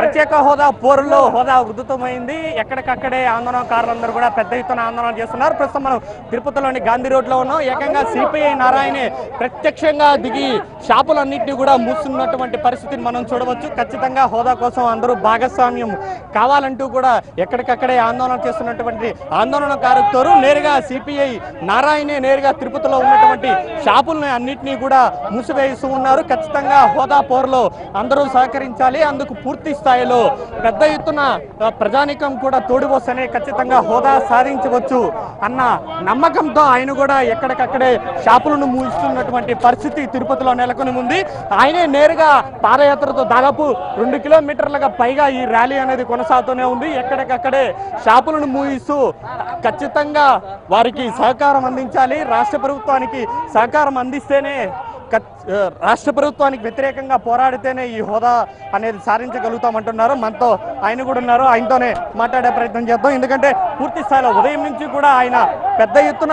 ప్రత్యేక హోదా పోరులో హోదా ఉధృతమైంది. ఎక్కడికక్కడే ఆందోళనకారులందరూ కూడా పెద్ద ఎత్తున ఆందోళన చేస్తున్నారు. ప్రస్తుతం మనం తిరుపతిలోని గాంధీ రోడ్లో ఉన్నాం. ఏకంగా సిపిఐ నారాయణే ప్రత్యక్షంగా దిగి షాపులన్నింటినీ కూడా మూస్తున్నటువంటి పరిస్థితిని మనం చూడవచ్చు. ఖచ్చితంగా హోదా కోసం అందరూ భాగస్వామ్యం కావాలంటూ కూడా ఎక్కడికక్కడే ఆందోళన చేస్తున్నటువంటి ఆందోళనకారులతో నేరుగా సిపిఐ నారాయణే నేరుగా తిరుపతిలో ఉన్నటువంటి షాపులను అన్నింటినీ కూడా మూసివేస్తూ ఉన్నారు. ఖచ్చితంగా హోదా పోరులో అందరూ సహకరించాలి. అందుకు పూర్తి స్థాయిలో పెద్ద ఎత్తున ప్రజానికం కూడా తోడివస్తేనే ఖచ్చితంగా హోదా సాధించవచ్చు అన్న నమ్మకంతో ఆయన కూడా ఎక్కడికక్కడే షాపులను మూసిస్తున్నటువంటి పరిస్థితి తిరుపతిలో నెలకొని ఉంది. ఆయనే నేరుగా పాదయాత్రతో దాదాపు 2 కిలోమీటర్లుగా పైగా ఈ ర్యాలీ అనేది కొనసాగుతూనే ఉంది. ఎక్కడికక్కడే షాపులను మూయిస్తూ ఖచ్చితంగా వారికి సహకారం అందించాలి. రాష్ట్ర ప్రభుత్వానికి సహకారం అందిస్తేనే రాష్ట్ర ప్రభుత్వానికి వ్యతిరేకంగా పోరాడితేనే ఈ హోదా అనేది సాధించగలుగుతామంటున్నారు. మనతో ఆయన కూడా ఉన్నారు. ఆయనతోనే మాట్లాడే ప్రయత్నం చేద్దాం. ఎందుకంటే పూర్తి స్థాయిలో ఉదయం నుంచి కూడా ఆయన పెద్ద ఎత్తున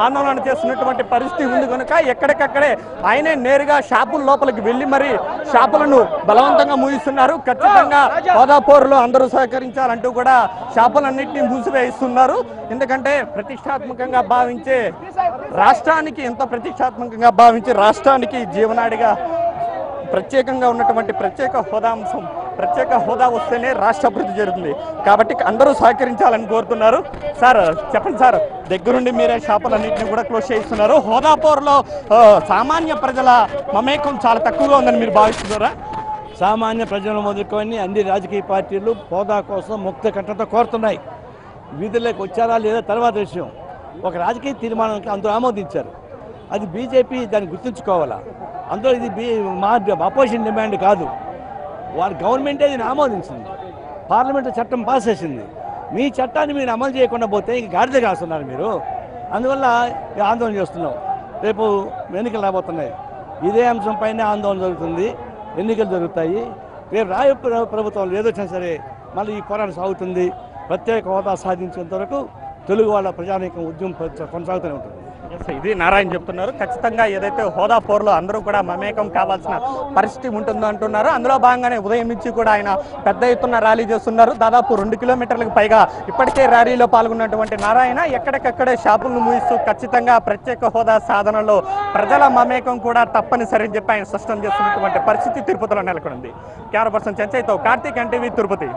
ఆందోళన చేస్తున్నటువంటి పరిస్థితి ఉంది కనుక ఎక్కడికక్కడే ఆయనే నేరుగా షాపుల లోపలికి వెళ్ళి మరి షాపులను బలవంతంగా మూయిస్తున్నారు. ఖచ్చితంగా హోదా పోరులో అందరూ సహకరించాలంటూ కూడా షాపులన్నింటినీ మూసివేయిస్తున్నారు. ఎందుకంటే ప్రతిష్టాత్మకంగా భావించే రాష్ట్రానికి ఎంత ప్రతిష్టాత్మకంగా భావించే రాష్ట్రానికి జీవనాడిగా ప్రత్యేకంగా ఉన్నటువంటి ప్రత్యేక హోదా అంశం ప్రత్యేక హోదా వస్తేనే రాష్ట్ర అభివృద్ధి జరుగుతుంది. కాబట్టి అందరూ సహకరించాలని కోరుతున్నారు. సార్ చెప్పండి సార్, దగ్గరుండి మీరే షాపులన్నింటినీ కూడా క్లోజ్ చేయిస్తున్నారు. హోదా పోరులో సామాన్య ప్రజల మమేకం చాలా తక్కువగా ఉందని మీరు భావిస్తున్నారా? సామాన్య ప్రజలు మొదలుకొని అన్ని రాజకీయ పార్టీలు హోదా కోసం ముక్త కంఠంతో కోరుతున్నాయి. వీధుల్లోకి వచ్చారా లేదా తర్వాత విషయం. ఒక రాజకీయ తీర్మానానికి అందరూ ఆమోదించారు. అది బీజేపీ దాన్ని గుర్తుంచుకోవాలా. అందులో ఇది మా అపోజిషన్ డిమాండ్ కాదు. వారి గవర్నమెంటే దీన్ని ఆమోదించింది. పార్లమెంటు చట్టం పాస్ చేసింది. మీ చట్టాన్ని మీరు అమలు చేయకుండా పోతే ఇంక గాడిద కాస్తున్నారు మీరు. అందువల్ల ఆందోళన చేస్తున్నాం. రేపు ఎన్నికలు రాబోతున్నాయి. ఇదే అంశం పైన ఆందోళన జరుగుతుంది. ఎన్నికలు జరుగుతాయి. రేపు ప్రభుత్వం ఏదొచ్చినా సరే మళ్ళీ ఈ పోరాటం సాగుతుంది. ప్రత్యేక హోదా సాధించేంత వరకు తెలుగు వాళ్ళ ప్రజానీకం ఉద్యమం కొనసాగుతూనే ఉంటుంది. ఇది నారాయణ చెప్తున్నారు. ఖచ్చితంగా ఏదైతే హోదా పోరులో అందరూ కూడా మమేకం కావాల్సిన పరిస్థితి ఉంటుందో అంటున్నారు. అందులో భాగంగానే ఉదయం నుంచి కూడా ఆయన పెద్ద ఎత్తున ర్యాలీ చేస్తున్నారు. దాదాపు 2 కిలోమీటర్లకు పైగా ఇప్పటికే ర్యాలీలో పాల్గొన్నటువంటి నారాయణ ఎక్కడికక్కడే షాపులను మూయిస్తూ ఖచ్చితంగా ప్రత్యేక హోదా సాధనలో ప్రజల మమేకం కూడా తప్పనిసరి అని చెప్పి ఆయన స్పష్టం చేస్తున్నటువంటి పరిస్థితి తిరుపతిలో నెలకొంది. కెమెరా పర్సన్ చెంచయ్తో కార్తీక్, ఎన్టీవీ, తిరుపతి.